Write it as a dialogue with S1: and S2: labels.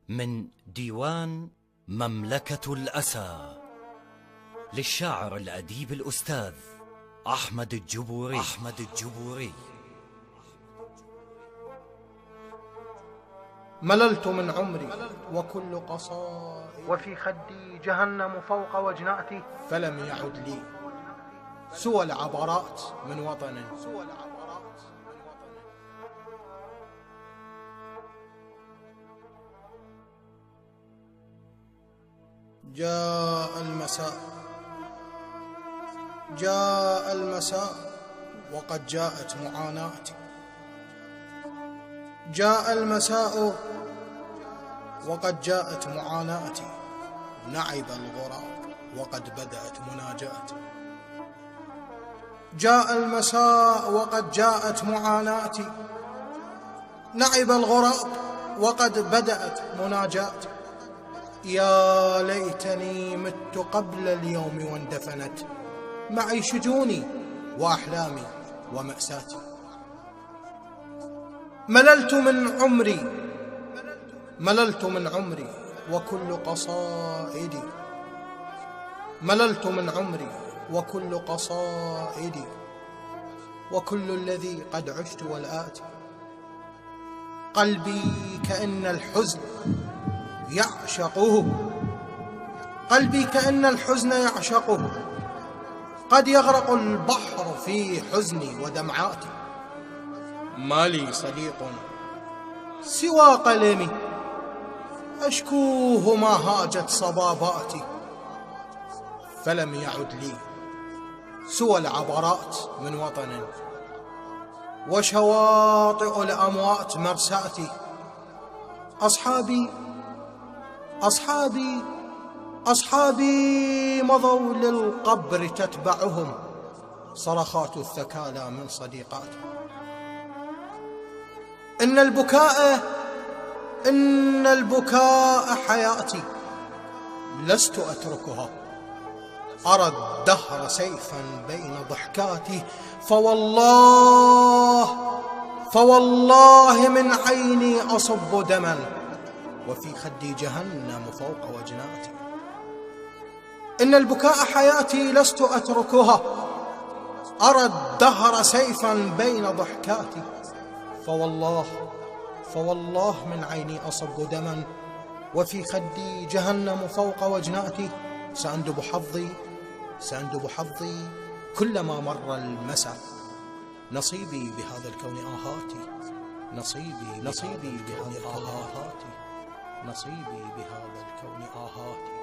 S1: من ديوان مملكة الأسى للشاعر الأديب الأستاذ أحمد الجبوري.
S2: مللت من عمري وكل قصائد، وفي خدي جهنم فوق وجناتي، فلم يعد لي سوى العبرات من وطن. جاء المساء وقد جاءت معاناتي، جاء المساء وقد جاءت معاناتي، نعب الغراب وقد بدأت مناجاتي. جاء المساء وقد جاءت معاناتي، نعب الغراب وقد بدأت مناجاتي. يا ليتني مت قبل اليوم واندفنت معي شجوني وأحلامي ومأساتي. مللت من عمري وكل قصائدي، مللت من عمري وكل قصائدي، وكل الذي قد عشت والآتي. قلبي كأن الحزن يعشقه، قلبي كأن الحزن يعشقه، قد يغرق البحر في حزني ودمعاتي. ما لي صديق سوى قلمي، أشكوه ما هاجت صباباتي، فلم يعد لي سوى العبرات من وطن، وشواطئ الأموات مرساتي. أصحابي مضوا للقبر تتبعهم صرخات الثكالى من صديقاتي. إن البكاء حياتي لست أتركها، أرى الدهر سيفا بين ضحكاتي، فوالله من عيني أصب دما، وفي خدي جهنم فوق وجناتي. إن البكاء حياتي لست أتركها، أرى الدهر سيفا بين ضحكاتي، فوالله من عيني أصب دما، وفي خدي جهنم فوق وجناتي. سأندب حظي كلما مر المساء، نصيبي بهذا الكون آهاتي، نصيبي بهذا الكون آهاتي.